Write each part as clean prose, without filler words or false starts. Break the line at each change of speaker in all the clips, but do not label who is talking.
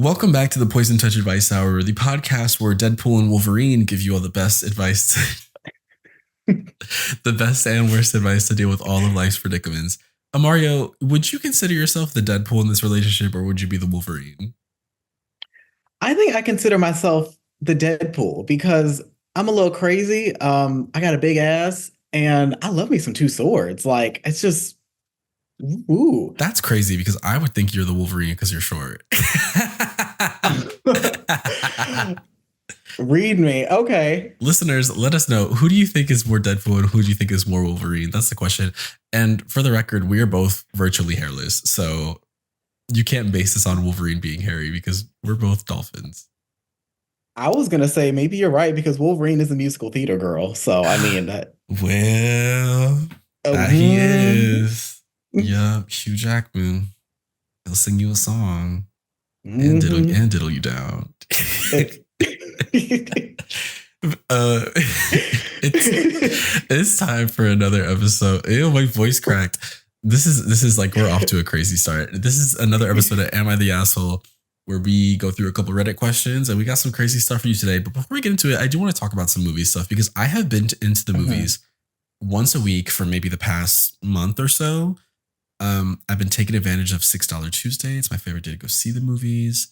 Welcome back to the Poison Touch Advice Hour, the podcast where Deadpool and Wolverine give you all the best advice, the best and worst advice to deal with all of life's predicaments. Imario, would you consider yourself the Deadpool in this relationship, or would you be the Wolverine?
I think I consider myself the Deadpool because I'm a little crazy. I got a big ass and I love me some two swords. Like it's just ooh.
That's crazy because I would think you're the Wolverine because you're short.
Read me. Okay.
Listeners, let us know, who do you think is more Deadpool and who do you think is more Wolverine? That's the question. And for the record, we are both virtually hairless. So you can't base this on Wolverine being hairy because we're both dolphins.
I was gonna say maybe you're right because Wolverine is a musical theater girl. So I mean that.
Well, that he is. Yeah, Hugh Jackman. He'll sing you a song and diddle you down. It's time for another episode. Ew, my voice cracked. This is like we're off to a crazy start. This is another episode of Am I the Asshole, where we go through a couple Reddit questions and we got some crazy stuff for you today. But before we get into it, I do want to talk about some movie stuff because I have been into the movies once a week for maybe the past month or so. I've been taking advantage of $6 Tuesday. It's my favorite day to go see the movies.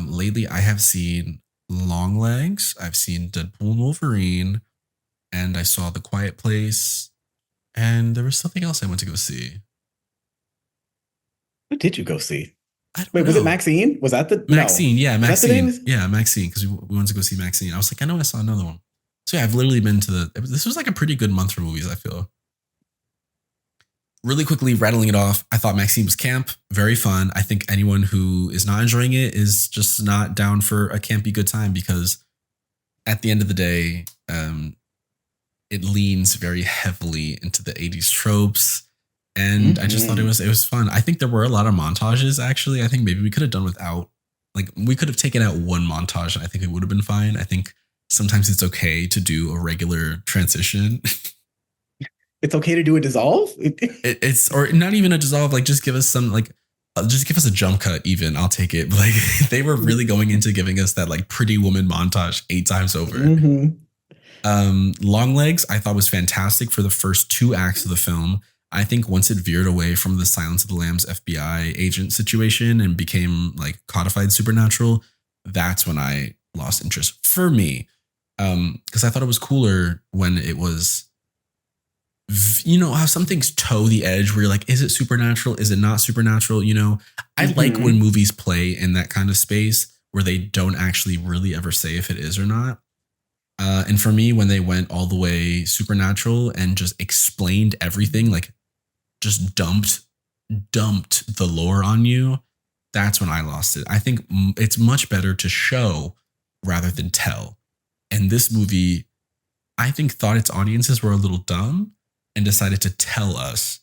Lately, I have seen Longlegs. I've seen Deadpool and Wolverine, and I saw The Quiet Place, and there was something else I went to go see.
What did you go see?
Wait,
was it Maxine? Was that the
Maxine?
No.
Yeah, Maxine. Yeah, Maxine. Because we wanted to go see Maxine. I was like, I know I saw another one. So yeah, I've literally been to this was like a pretty good month for movies, I feel. Really quickly rattling it off, I thought Maxine was camp, very fun. I think anyone who is not enjoying it is just not down for a campy good time because at the end of the day, it leans very heavily into the 80s tropes. And I just thought it was fun. I think there were a lot of montages, actually. I think maybe we could have done without, like, we could have taken out one montage and I think it would have been fine. I think sometimes it's okay to do a regular transition.
It's okay to do a dissolve?
It's or not even a dissolve, like just give us some just give us a jump cut even. I'll take it. But like they were really going into giving us that like Pretty Woman montage 8 times over. Longlegs I thought was fantastic for the first 2 acts of the film. I think once it veered away from the Silence of the Lambs FBI agent situation and became like codified supernatural, that's when I lost interest for me. Because I thought it was cooler when it was, you know, how some things toe the edge where you're like, is it supernatural? Is it not supernatural? You know, I like when movies play in that kind of space where they don't actually really ever say if it is or not. And for me, when they went all the way supernatural and just explained everything, like just dumped the lore on you, that's when I lost it. I think it's much better to show rather than tell. And this movie, I think, thought its audiences were a little dumb and decided to tell us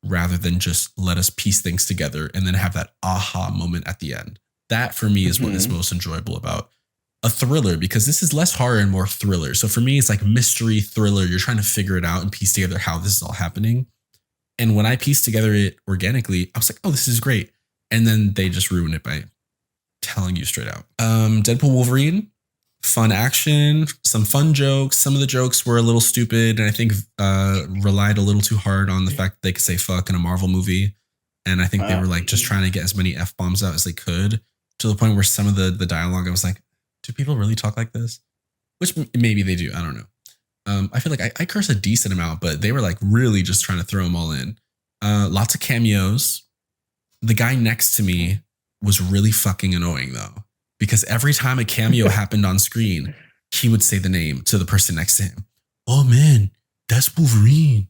rather than just let us piece things together and then have that aha moment at the end. That for me is what is most enjoyable about a thriller, because this is less horror and more thriller. So for me, it's like mystery thriller. You're trying to figure it out and piece together how this is all happening. And when I pieced together it organically, I was like, oh, this is great. And then they just ruined it by telling you straight out. Deadpool Wolverine, fun action, some fun jokes. Some of the jokes were a little stupid and I think relied a little too hard on the fact that they could say fuck in a Marvel movie. And I think they were like just trying to get as many F-bombs out as they could, to the point where some of the dialogue, I was like, do people really talk like this? Which maybe they do. I don't know. I feel like I curse a decent amount, but they were like really just trying to throw them all in. Lots of cameos. The guy next to me was really fucking annoying though, because every time a cameo happened on screen, he would say the name to the person next to him. Oh man, that's Wolverine.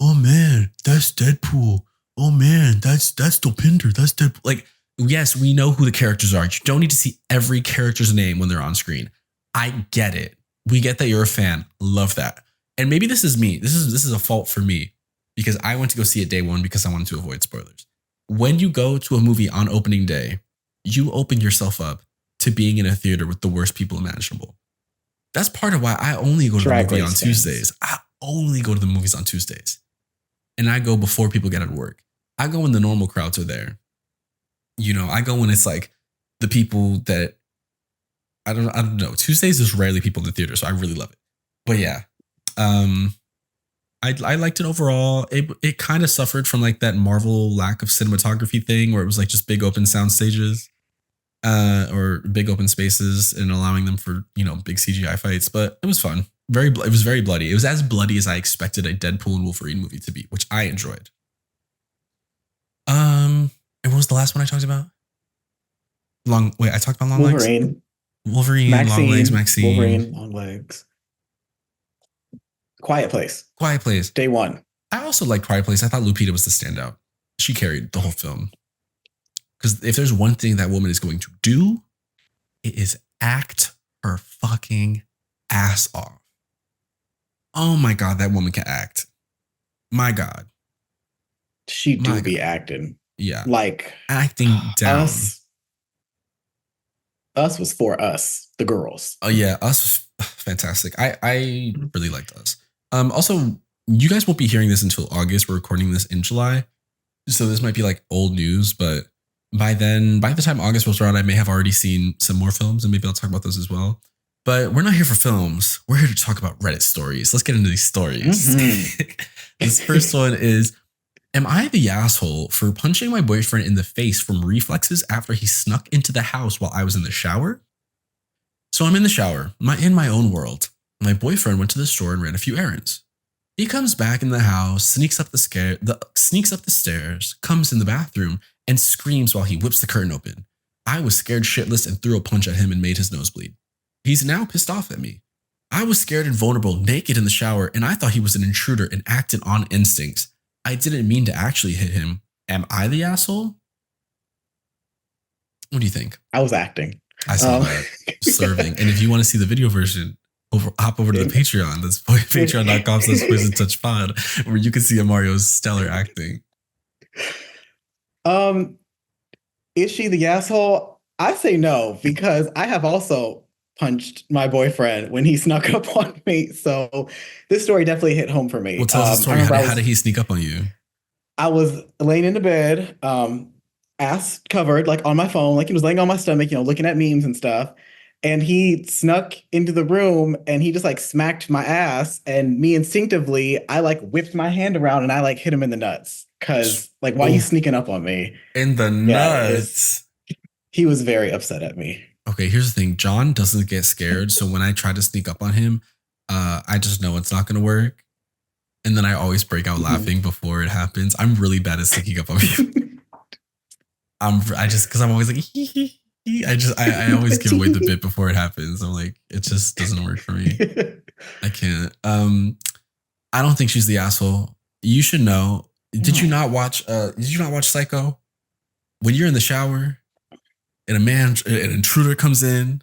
Oh man, that's Deadpool. Oh man, that's Dopinder. That's Deadpool. Like, yes, we know who the characters are. You don't need to see every character's name when they're on screen. I get it. We get that you're a fan. Love that. And maybe this is me. This is a fault for me because I went to go see it day one because I wanted to avoid spoilers. When you go to a movie on opening day, you open yourself up to being in a theater with the worst people imaginable. That's part of why I only go to the movie on Tuesdays. I only go to the movies on Tuesdays. And I go before people get out of work. I go when the normal crowds are there. You know, I go when it's like the people that I don't know. Tuesdays is rarely people in the theater, so I really love it. But yeah, um, I liked it overall. It kind of suffered from like that Marvel lack of cinematography thing, where it was like just big open sound stages, or big open spaces, and allowing them for big CGI fights. But it was fun. It was very bloody. It was as bloody as I expected a Deadpool and Wolverine movie to be, which I enjoyed. And what was the last one I talked about? I talked about long legs.
Wolverine,
Wolverine, long legs,
Maxine,
Maxine.
Wolverine, long legs. Quiet Place,
Quiet Place.
day one.
I also liked Quiet Place. I thought Lupita was the standout. She carried the whole film. Because if there's one thing that woman is going to do, it is act her fucking ass off. Oh my God, that woman can act. My God.
She do be acting.
Yeah.
Like
acting down.
Us was for us, the girls.
Oh yeah, Us was fantastic. I really liked Us. Also, you guys won't be hearing this until August. We're recording this in July. So this might be like old news, but by the time August rolls around, I may have already seen some more films, and maybe I'll talk about those as well. But we're not here for films. We're here to talk about Reddit stories. Let's get into these stories. Mm-hmm. This first one is, am I the asshole for punching my boyfriend in the face from reflexes after he snuck into the house while I was in the shower? So I'm in the shower, in my own world. My boyfriend went to the store and ran a few errands. He comes back in the house, sneaks up the stairs, comes in the bathroom, and screams while he whips the curtain open. I was scared shitless and threw a punch at him and made his nose bleed. He's now pissed off at me. I was scared and vulnerable, naked in the shower, and I thought he was an intruder and acted on instincts. I didn't mean to actually hit him. Am I the asshole? What do you think?
I was acting.
I saw that. Serving. And if you want to see the video version, hop over to the Patreon. That's patreon.com/poisontouchpod, where you can see Imario's stellar acting.
Is she the asshole? I say no, because I have also punched my boyfriend when he snuck up on me. So this story definitely hit home for me.
Well, tell us the story. How did he sneak up on you?
I was laying in the bed, ass covered, like on my phone, like he was laying on my stomach, looking at memes and stuff. And he snuck into the room and he just like smacked my ass. And me instinctively, I like whipped my hand around and I like hit him in the nuts. Cause like, why are you sneaking up on me?
In the nuts.
He was very upset at me.
Okay, here's the thing. John doesn't get scared. So when I try to sneak up on him, I just know it's not going to work. And then I always break out laughing before it happens. I'm really bad at sneaking up on people. Because I'm always like, I always give away the bit before it happens. I'm like, it just doesn't work for me. I can't. I don't think she's the asshole. You should know. Did you not watch Psycho? When you're in the shower and an intruder comes in,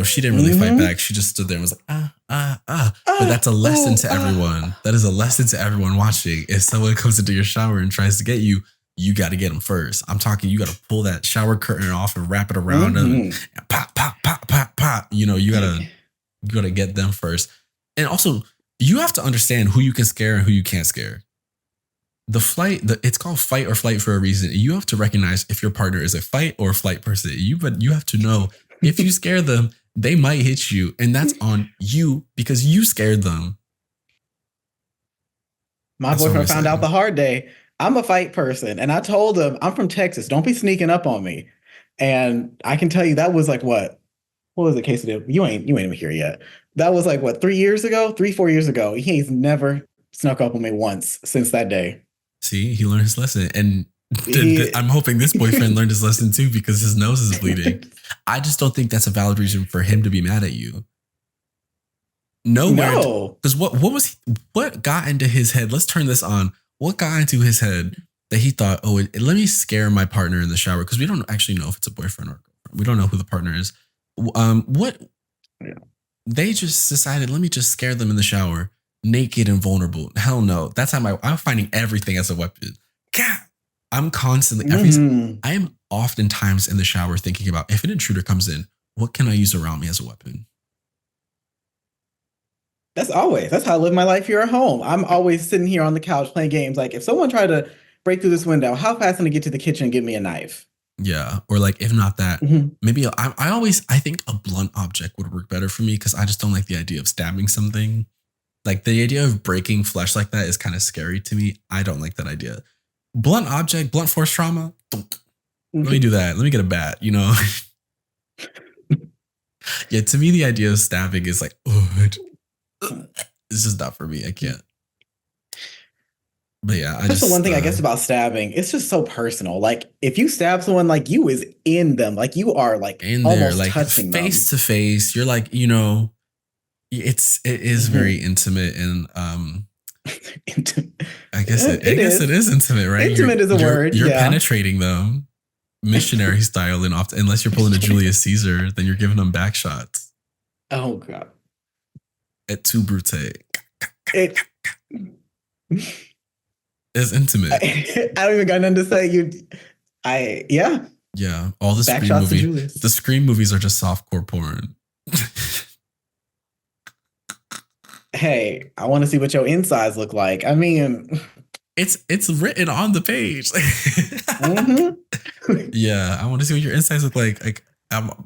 she didn't really fight back. She just stood there and was like, But that's a lesson to everyone. That is a lesson to everyone watching. If someone comes into your shower and tries to get you, you got to get them first. I'm talking, you got to pull that shower curtain off and wrap it around them. And pop, pop, pop, pop, pop. You gotta get them first. And also, you have to understand who you can scare and who you can't scare. It's called fight or flight for a reason. You have to recognize if your partner is a fight or flight person. You have to know if you scare them, they might hit you, and that's on you because you scared them.
My boyfriend found out the hard day. I'm a fight person, and I told him I'm from Texas. Don't be sneaking up on me. And I can tell you that was like what was the case of? You ain't even here yet. That was like what 4 years ago. He ain't never snuck up on me once since that day.
See, he learned his lesson, and I'm hoping this boyfriend learned his lesson too because his nose is bleeding. I just don't think that's a valid reason for him to be mad at you. No, because what got into his head? Let's turn this on. What got into his head that he thought, let me scare my partner in the shower? Because we don't actually know if it's a boyfriend or a girlfriend. We don't know who the partner is. They just decided, let me just scare them in the shower, naked and vulnerable. Hell no. That's how I'm finding everything as a weapon. God, I'm constantly, I am oftentimes in the shower thinking about if an intruder comes in, what can I use around me as a weapon?
That's how I live my life here at home. I'm always sitting here on the couch playing games. Like if someone tried to break through this window, how fast can I get to the kitchen and give me a knife?
Yeah. Or like, if not that,
Mhm.
maybe I think a blunt object would work better for me because I just don't like the idea of stabbing something. Like the idea of breaking flesh like that is kind of scary to me. I don't like that idea. Blunt object, blunt force trauma. Let me do that. Let me get a bat, you know? Yeah, to me, the idea of stabbing is like, oh, it's just not for me. I can't. But yeah, I
That's the one
just,
thing I guess about stabbing. It's just so personal. Like if you stab someone, like you is in them, like you are like
in there,
almost
like
touching
face
them.
to face, you're like, it is very
Mhm.
intimate and
Intim-
I
It
guess it
is.
is intimate, right?
Intimate is a word.
You're
Yeah.
penetrating them missionary style, and often, unless you're pulling a Julius Caesar, then you're giving them back shots
Oh God.
at two brute.
It.
It's intimate.
I don't even got nothing to say. Yeah.
Yeah, all
Back shots to
The
Julius.
Scream movies are just softcore porn.
Hey, I want to see what your insides look like. I mean,
It's written on the page.
mhm.
Yeah, I want to see what your insides look like. Like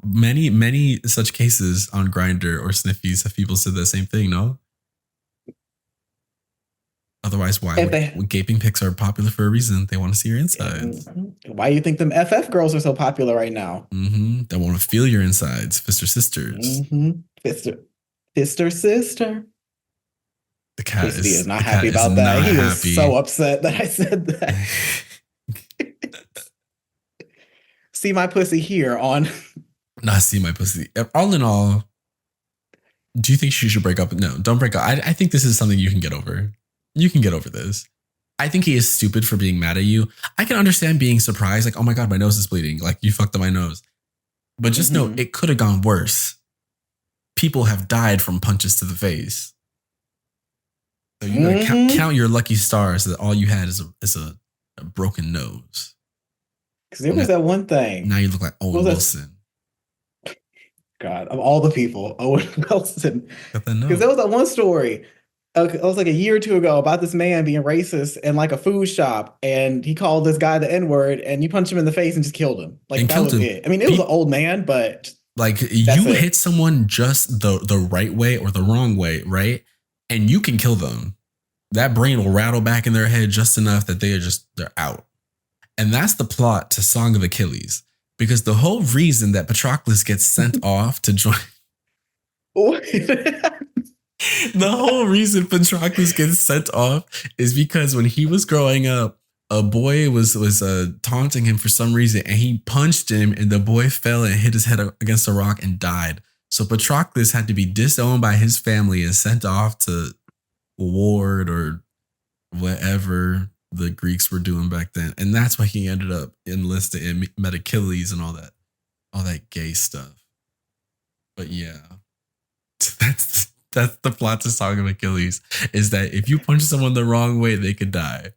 many such cases on Grinder or Sniffies have people said the same thing. No, otherwise, why
If
would
they,
gaping pics are popular for a reason? They want to see your insides.
why you think them FF girls are so popular right now?
They want to feel your insides, Fister sisters.
Sister, sister, sister. Casey is not
The
happy
cat is
about that.
not
He is so
happy.
upset that I said that. See my pussy here on.
Not see my pussy. All in all, do you think she should break up? No, don't break up. I think this is something you can get over. You can get over this. I think he is stupid for being mad at you. I can understand being surprised, like, oh my God, my nose is bleeding. Like, you fucked up my nose. But just know
Mhm.
it could have gone worse. People have died from punches to the face. So you gotta
Mhm.
count your lucky stars that all you had is a broken nose.
Because there
Now,
was that one thing.
now you look like
What
Owen
was that?
Wilson.
God, of all the people, Owen Wilson.
Got that
Because there
nose.
was that one story. It was like a year or two ago about this man being racist in like a food shop, and he called this guy the N word, and you punched him in the face and just killed him. Like
And
that
killed
was
him.
it. I mean, it was an old man, but
Like
that's
you hit
it.
someone just the right way or the wrong way, right? And you can kill them. That brain will rattle back in their head just enough that they're out. And that's the plot to Song of Achilles. Because the whole reason that Patroclus gets sent off to join the whole reason Patroclus gets sent off is because when he was growing up, a boy was taunting him for some reason, and he punched him, and the boy fell and hit his head against a rock and died. So Patroclus had to be disowned by his family and sent off to ward or whatever the Greeks were doing back then, and that's why he ended up enlisted in met Achilles and all that gay stuff. But yeah, that's the plot to Song of Achilles, is that if you punch someone the wrong way, they could die.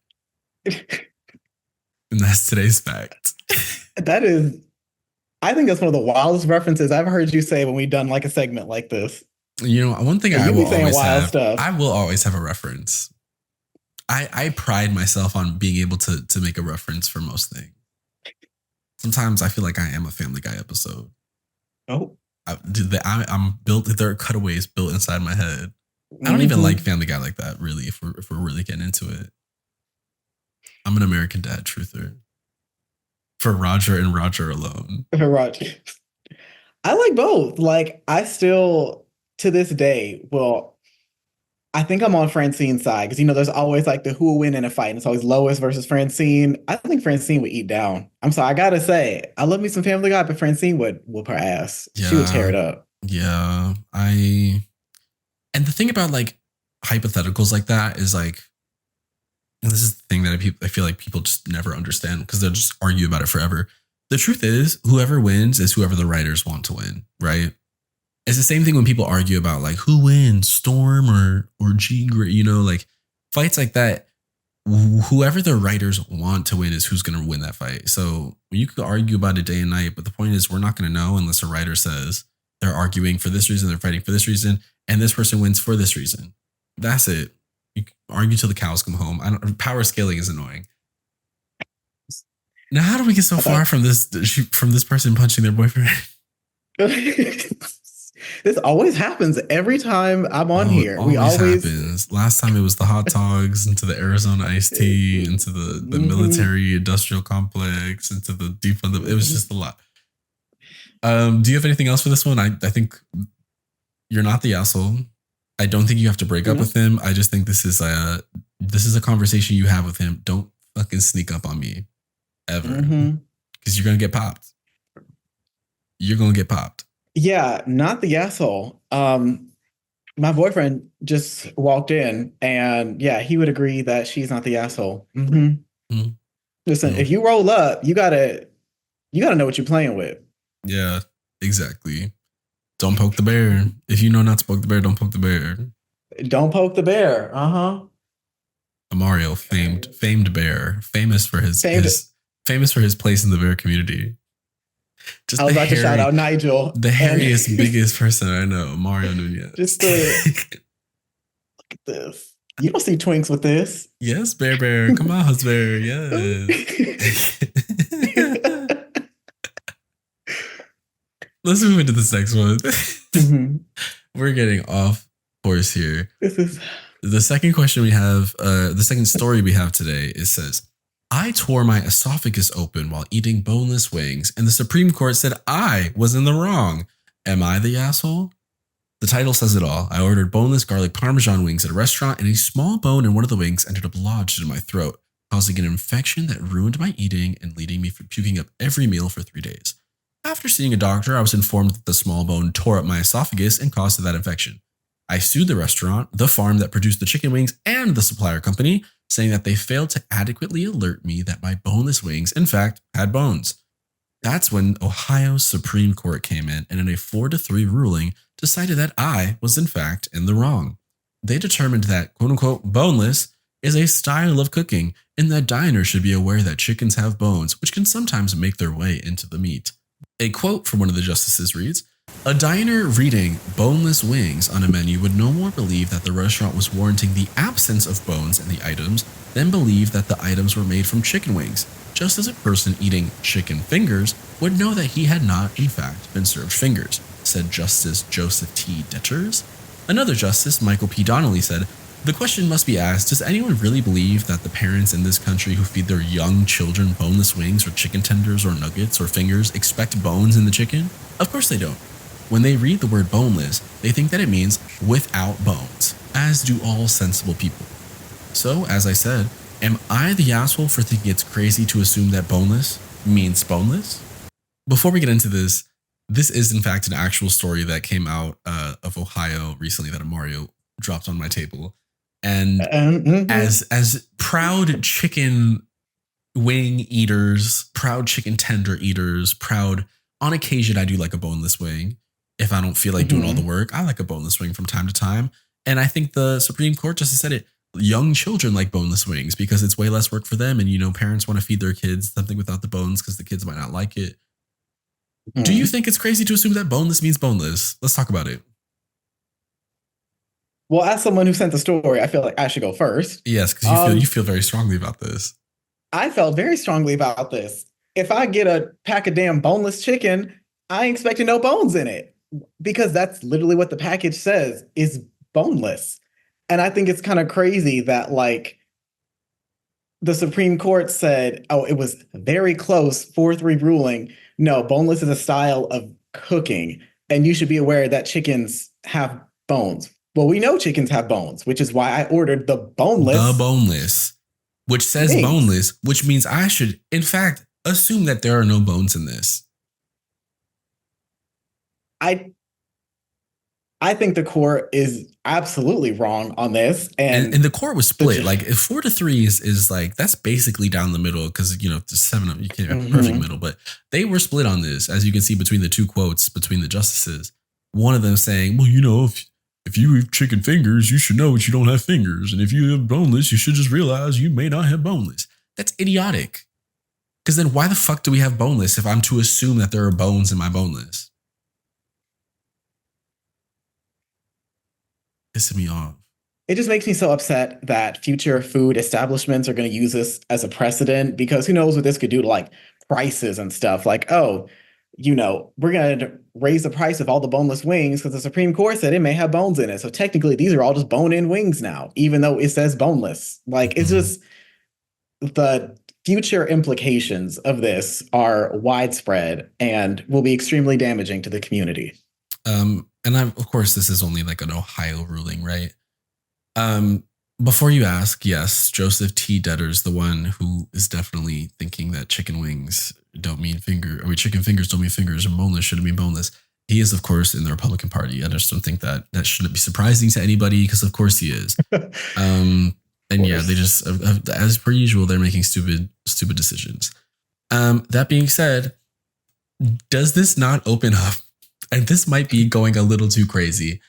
And that's today's fact.
That is, I think that's one of the wildest references I've heard you say when we've done like a segment like this.
You know, one thing
And you be saying wild
I
stuff.
will always have a reference. I pride myself on being able to make a reference for most things. Sometimes I feel like I am a Family Guy episode.
Oh.
I'm built. There are cutaways built inside my head. I don't even like
Mhm.
Family Guy like that, really. If we're really getting into it, I'm an American Dad truther for Roger and Roger alone.
Roger. I like both. Like I still to this day, well, I think I'm on Francine's side because there's always like the who will win in a fight, and it's always Lois versus Francine. I think Francine would eat down. I'm sorry, I gotta say, I love me some Family Guy, but Francine would whoop her ass. She would tear
Yeah,
it up.
yeah. And the thing about like hypotheticals like that is like, and this is the thing that I feel like people just never understand because they'll just argue about it forever. The truth is, whoever wins is whoever the writers want to win, right? It's the same thing when people argue about like who wins, Storm or Jean Grey, like fights like that. Whoever the writers want to win is who's going to win that fight. So you could argue about it day and night, but the point is we're not going to know unless a writer says they're arguing for this reason, they're fighting for this reason, and this person wins for this reason. That's it. You can argue till the cows come home. Power scaling is annoying. Now, how do we get so
I
far
thought
from this person punching their boyfriend?
this always happens every time I'm on
Oh, it
here. We
always
always.
happens. Last time it was the hot dogs, into the Arizona iced tea, into the
Mhm.
military industrial complex, into the deep of the. It was just a lot. Do you have anything else for this one? I think you're not the asshole. I don't think you have to break up
No.
with him. I just think this is a conversation you have with him. Don't fucking sneak up on me ever,
Hmm.
because you're gonna get popped. You're gonna get popped.
Yeah, not the asshole. My boyfriend just walked in, and yeah, he would agree that she's not the asshole. Hmm.
Mm,
Listen,
no.
if you roll up, you gotta know what you're playing with.
Yeah, exactly. Don't poke the bear. If you know not to poke the bear, don't poke the bear.
Don't poke the bear. Uh huh.
Imario, famed bear, famous for his
Famed.
his famous for his place in the bear community.
I
Just
was about to shout out Nigel,
the
and
hairiest, biggest person I know, Mario Nunez.
just the look at this. You don't see twinks with this.
Yes, bear bear. Come on, hus bear. Yes. Let's move into this next one.
Mhm.
We're getting off course here.
This is
The second question we have, the second story we have today, it says, I tore my esophagus open while eating boneless wings, and the Supreme Court said I was in the wrong. Am I the asshole? The title says it all. I ordered boneless garlic parmesan wings at a restaurant, and a small bone in one of the wings ended up lodged in my throat, causing an infection that ruined my eating and leading me from puking up every meal for 3 days. After seeing a doctor, I was informed that the small bone tore up my esophagus and caused that infection. I sued the restaurant, the farm that produced the chicken wings, and the supplier company, saying that they failed to adequately alert me that my boneless wings, in fact, had bones. That's when Ohio's Supreme Court came in and in a 4-3 ruling decided that I was in fact in the wrong. They determined that quote unquote boneless is a style of cooking and that diners should be aware that chickens have bones, which can sometimes make their way into the meat. A quote from one of the justices reads, a diner reading boneless wings on a menu would no more believe that the restaurant was warranting the absence of bones in the items than believe that the items were made from chicken wings, just as a person eating chicken fingers would know that he had not, in fact, been served fingers, said Justice Joseph T. Detters. Another justice, Michael P. Donnelly, said, the question must be asked, does anyone really believe that the parents in this country who feed their young children boneless wings or chicken tenders or nuggets or fingers expect bones in the chicken? Of course they don't. When they read the word boneless, they think that it means without bones, as do all sensible people. So, as I said, am I the asshole for thinking it's crazy to assume that boneless means boneless? Before we get into this, this is in fact an actual story that came out of Ohio recently that Imario dropped on my table. And
mhm.
as proud chicken wing eaters, proud chicken tender eaters, proud on occasion I do like a boneless wing. If I don't feel like doing all the
Mhm.
work, I like a boneless wing from time to time. And I think the Supreme Court just said it. Young children like boneless wings because it's way less work for them. And, parents want to feed their kids something without the bones because the kids might not like it. Do you
Mhm.
think it's crazy to assume that boneless means boneless? Let's talk about it.
Well, as someone who sent the story, I feel like I should go first.
Yes, because you
Um,
feel very strongly about this.
I felt very strongly about this. If I get a pack of damn boneless chicken, I ain't expecting no bones in it because that's literally what the package says is boneless. And I think it's kind of crazy that like the Supreme Court said, oh, it was very close, 4-3 ruling. No, boneless is a style of cooking, and you should be aware that chickens have bones. Well, we know chickens have bones, which is why I ordered the
The
boneless
boneless, which says
wings.
boneless, which means I should, in fact, assume that there are no bones in this.
I I think the court is absolutely wrong on this,
And
and
the court was
the
split. Like if 4-3 is like that's basically down the middle because the seven of you can't have a perfect
Mhm.
middle, but they were split on this, as you can see between the two quotes between the justices. One of them saying, "Well, if you eat chicken fingers, you should know that you don't have fingers, and if you have boneless, you should just realize you may not have boneless." That's idiotic. Because then why the fuck do we have boneless if I'm to assume that there are bones in my boneless? Pissing me off.
It just makes me so upset that future food establishments are going to use this as a precedent because who knows what this could do to like prices and stuff. Like, oh, we're going to raise the price of all the boneless wings because the Supreme Court said it may have bones in it. So technically, these are all just bone-in wings now, even though it says boneless. Like, it's
Mhm.
just the future implications of this are widespread and will be extremely damaging to the community.
And of course, this is only like an Ohio ruling, right? Um, Before you ask, yes, Joseph T. Detter's the one who is definitely thinking that chicken wings don't mean finger, or chicken fingers don't mean fingers, or boneless shouldn't mean boneless. He is, of course, in the Republican Party. I just don't think that that shouldn't be surprising to anybody because, of course, he is.
Of
Um, and yeah, they
course.
just, as per usual, they're making stupid decisions. That being said, does this not open up? And this might be going a little too crazy.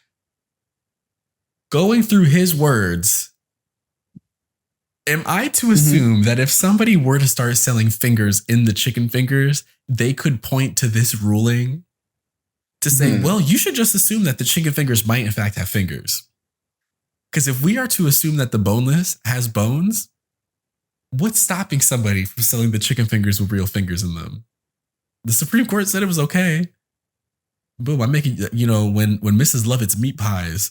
Going through his words, am I to
Mhm.
assume that if somebody were to start selling fingers in the chicken fingers, they could point to this ruling to say,
Mhm.
well, you should just assume that the chicken fingers might in fact have fingers? Because if we are to assume that the boneless has bones, what's stopping somebody from selling the chicken fingers with real fingers in them? The Supreme Court said it was okay. Boom, I'm making, when Mrs. Lovett's meat pies,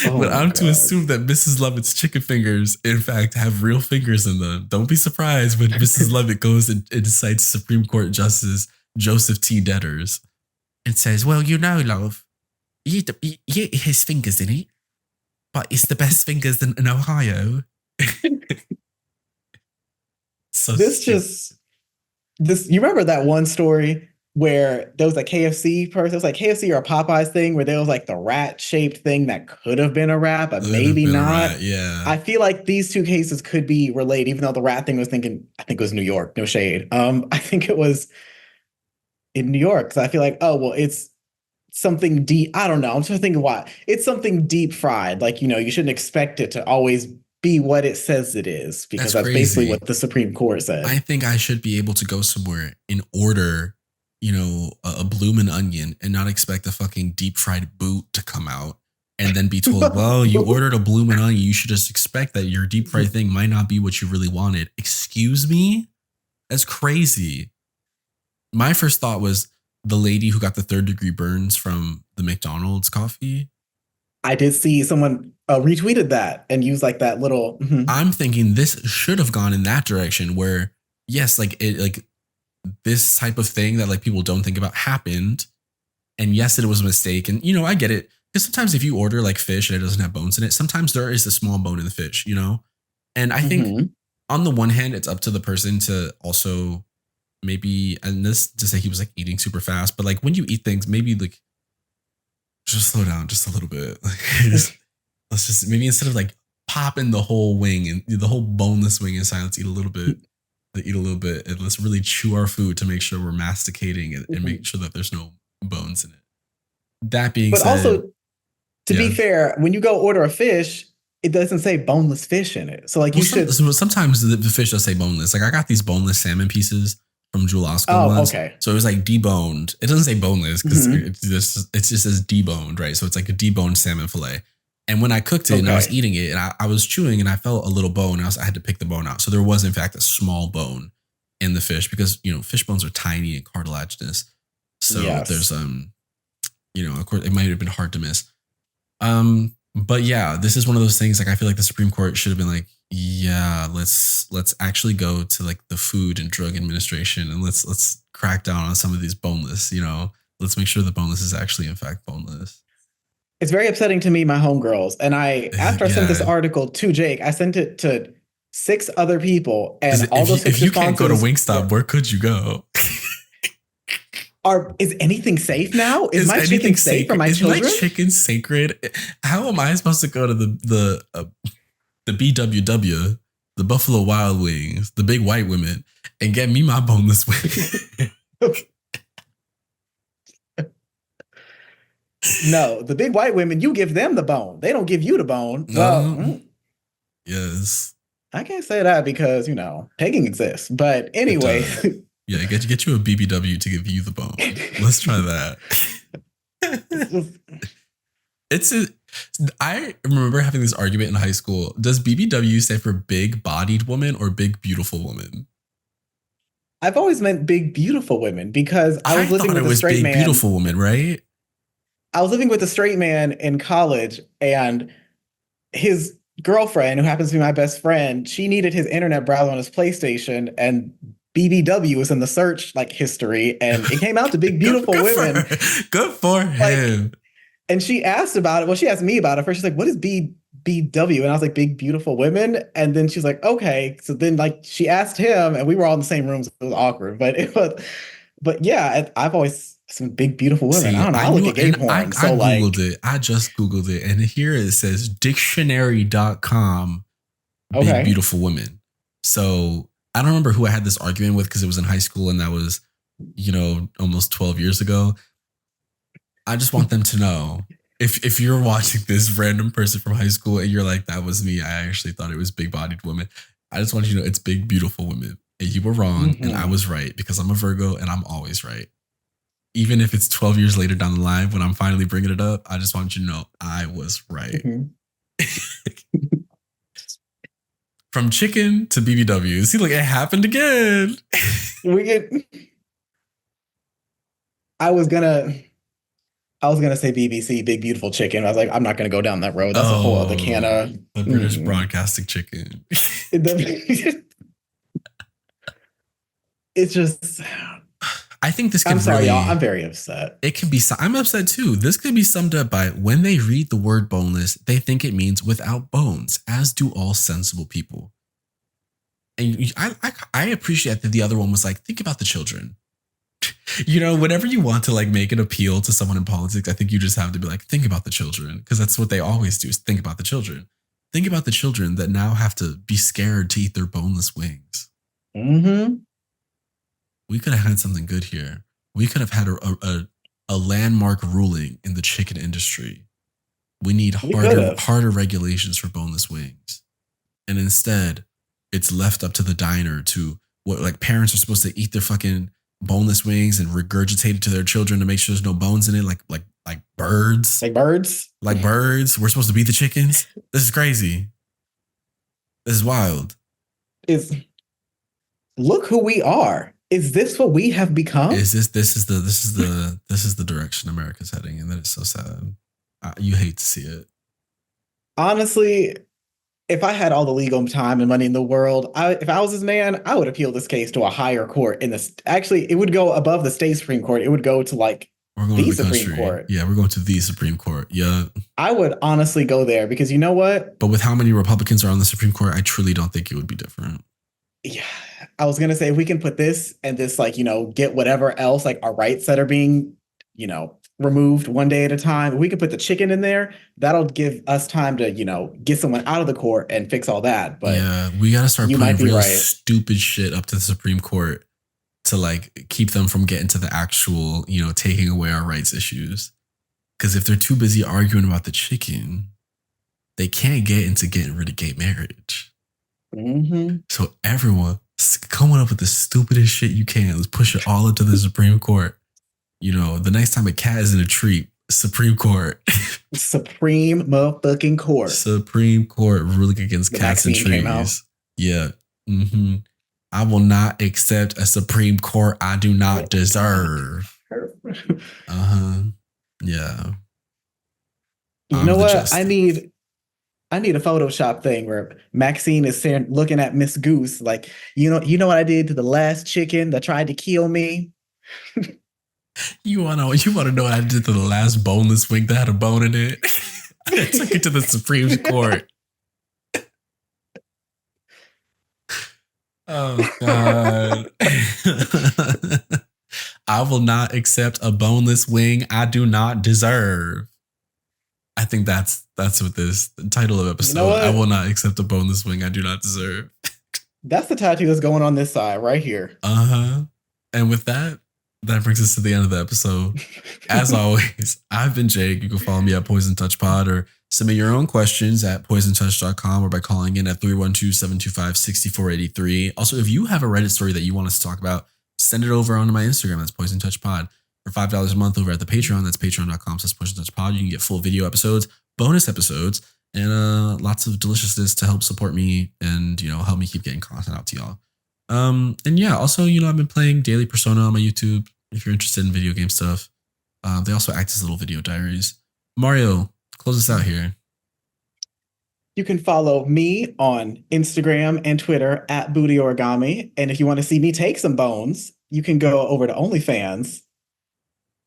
Oh
but
my
I'm to
God.
assume that Mrs. Lovett's chicken fingers, in fact, have real fingers in them. Don't be surprised when Mrs. Lovett goes and cites Supreme Court Justice Joseph T. Detters and says, well, love, it has fingers in it, but it's the best fingers in Ohio. So
This
stupid.
just this you remember that one story where there was a KFC person, it was like KFC or a Popeyes thing where there was like the rat shaped thing that could have been a rat, but
Could have
maybe
been a
not.
rat, yeah.
I feel like these two cases could be related, even though the rat thing was thinking, I think it was New York, no shade. I think it was in New York. Cause I feel like, oh, well, it's something deep. I don't know. I'm trying to think of why. It's something deep fried. Like, you shouldn't expect it to always be what it says it is, because
That's
that's basically
crazy.
what the Supreme Court
I
said.
think I should be able to go somewhere and order, a bloomin' onion and not expect a fucking deep fried boot to come out and then be told, well, you ordered a bloomin' onion. You should just expect that your deep fried thing might not be what you really wanted. Excuse me? That's crazy. My first thought was the lady who got the third degree burns from the McDonald's coffee.
I did see someone retweeted that and used like that little. Mhm,
I'm thinking this should have gone in that direction where, yes, like this type of thing that like people don't think about happened. And yes, it was a mistake. And I get it. Because sometimes if you order like fish and it doesn't have bones in it, sometimes there is a small bone in the fish. And I think
mhm.
on the one hand, it's up to the person to also maybe, and this to say he was like eating super fast, but like when you eat things, maybe like just slow down just a little bit. Like, let's just maybe instead of like popping the whole wing and the whole boneless wing in silence, eat a little bit. Eat a little bit and let's really chew our food to make sure we're masticating it and make
Mhm.
sure that there's no bones in it. That being
But
said,
also, to be
yeah.
fair, when you go order a fish, it doesn't say boneless fish in it. So like
Well,
you should.
sometimes the fish does say boneless. Like I got these boneless salmon pieces from Jewel Osco
Oh,
once,
okay.
so it was like deboned. It doesn't say boneless because
Hmm.
it just says deboned, right? So it's like a deboned salmon fillet. And when I cooked it and I was
Okay.
eating it and I was chewing and I felt a little bone, I had to pick the bone out. So there was in fact a small bone in the fish because fish bones are tiny and cartilaginous. So there's
Yes.
of course it might have been hard to miss. But yeah, this is one of those things like I feel like the Supreme Court should have been like, yeah, let's actually go to like the Food and Drug Administration and let's crack down on some of these boneless. Let's make sure the boneless is actually in fact boneless.
It's very upsetting to me, my homegirls. And after I sent this
Yeah.
article to Jake, I sent it to six other people, and
Because
all
if
those six
you can't go to
responses
Wingstop, where could you go?
is anything safe now? Is
Is
my
anything
chicken safe for
sacred?
my
Is my
children?
chicken sacred? How am I supposed to go to the BWW, the Buffalo Wild Wings, the big white women, and get me my boneless wing?
No, the big white women, you give them the bone. They don't give you the bone. Well,
No, yes,
I can't say that because, pegging exists. But
it
anyway,
does. Yeah, get you a BBW to give you the bone. Let's try that.
it's just,
it's a, I remember having this argument in high school. Does BBW stand for big bodied woman or big beautiful woman?
I've always meant big, beautiful women because I
I
was living
thought it
with a
was
straight
big
man.
beautiful woman, right?
I was living with a straight man in college, and his girlfriend, who happens to be my best friend, she needed his internet browser on his PlayStation, and BBW was in the search like history, and it came out to big, beautiful
Good for
women.
her. Good for
Like,
him.
and she asked about it. Well, she asked me about it first. She's like, "What is BBW?" And I was like, "Big, beautiful women." And then she's like, "Okay." So then, like, she asked him, and we were all in the same rooms. It was awkward, but but yeah, I've always seen big, beautiful women. I
See,
don't know.
I
I look
knew,
at gay
and
porn,
I
so
Googled
like,
it. I just Googled it. And here it says dictionary.com, big,
okay.
beautiful women. So I don't remember who I had this argument with because it was in high school and that was, almost 12 years ago. I just want them to know if you're watching this random person from high school and you're like, that was me, I actually thought it was big bodied women. I just want you to know it's big, beautiful women. And you were wrong and I
Mm-hmm.
was right because I'm a Virgo and I'm always right. Even if it's 12 years later down the line when I'm finally bringing it up, I just want you to know I was right.
Mm-hmm.
From chicken to BBW. See, like it happened again.
We get. I was gonna. I was gonna say BBC, Big Beautiful Chicken. I was like, I'm not gonna go down that road. That's a whole other can
Oh,
of.
the British
Mm.
broadcasting chicken.
It's just.
I think this
I'm
could
sorry, y'all. I'm
really,
very upset.
it can be, I'm upset too. This could be summed up by when they read the word boneless, they think it means without bones, as do all sensible people. And I appreciate that the other one was like, think about the children. Whenever you want to like make an appeal to someone in politics, I think you just have to be like, think about the children, because that's what they always do is think about the children. Think about the children that now have to be scared to eat their boneless wings.
Mm-hmm.
We could have had something good here. We could have had a landmark ruling in the chicken industry. We need
We could have.
harder regulations for boneless wings. And instead, it's left up to the diner to what, like, parents are supposed to eat their fucking boneless wings and regurgitate it to their children to make sure there's no bones in it, like birds.
Like birds.
Like birds. We're supposed to be the chickens. This is crazy. This is wild.
Is look who we are. Is this what we have become?
This is the direction America's heading, and that is so sad. You hate to see it.
Honestly, if I had all the legal time and money in the world, if I was this man, I would appeal this case to a higher court. Actually, it would go above the state Supreme Court. It would go to like
We're going
the
to the
Supreme
country.
Court.
Yeah, we're going to the Supreme Court. Yeah.
I would honestly go there because you know what?
But with how many Republicans are on the Supreme Court, I truly don't think it would be different.
Yeah, I was gonna say if we can put this and this, like, get whatever else, like our rights that are being, removed one day at a time. If we can put the chicken in there, that'll give us time to, get someone out of the court and fix all that. But
yeah, we got to start
you
putting
might be
real
right.
stupid shit up to the Supreme Court to like keep them from getting to the actual, taking away our rights issues. Because if they're too busy arguing about the chicken, they can't get into getting rid of gay marriage.
Mm-hmm.
So everyone coming up with the stupidest shit you can. Let's push it all up to the Supreme Court. The next time a cat is in a tree, Supreme Court.
Supreme motherfucking court.
Supreme Court ruling against
The
cats and
vaccine came out.
trees. Yeah. Mm-hmm. I will not accept a Supreme Court I do not deserve. Uh-huh. Yeah.
You know what? I need a Photoshop thing where Maxine is looking at Miss Goose like, you know what I did to the last chicken that tried to kill me?
You wanna know what I did to the last boneless wing that had a bone in it? I took it to the Supreme Court. Oh God. I will not accept a boneless wing I do not deserve. I think that's what this the title of episode. I will not accept a boneless wing I do not deserve.
That's the tattoo that's going on this side right here.
Uh-huh. And with that brings us to the end of the episode. As always, I've been Jake. You can follow me at Poison Touch Pod or submit your own questions at poisontouch.com or by calling in at 312-725-6483. Also, if you have a Reddit story that you want us to talk about, send it over onto my Instagram. That's Poison Touch Pod. For $5 a month over at the Patreon, that's patreon.com/poisontouchpod. You can get full video episodes, bonus episodes and lots of deliciousness to help support me and help me keep getting content out to y'all. And yeah, also I've been playing daily Persona on my YouTube. If you're interested in video game stuff, they also act as little video diaries. Mario, close us out here.
You can follow me on Instagram and Twitter at Booty Origami. And if you want to see me take some bones, you can go over to OnlyFans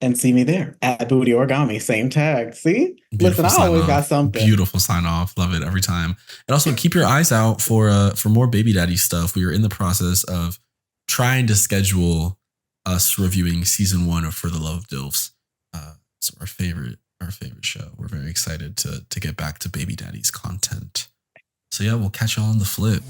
and see me there at Booty Origami. Same tag. See?
Beautiful
Listen, I
sign
always got
off.
something.
Beautiful sign off. Love it every time. And also keep your eyes out for more baby daddy stuff. We are in the process of trying to schedule us reviewing season 1 of For the Love of Dilfs. So our favorite show. We're very excited to get back to baby daddy's content. So yeah, we'll catch y'all on the flip.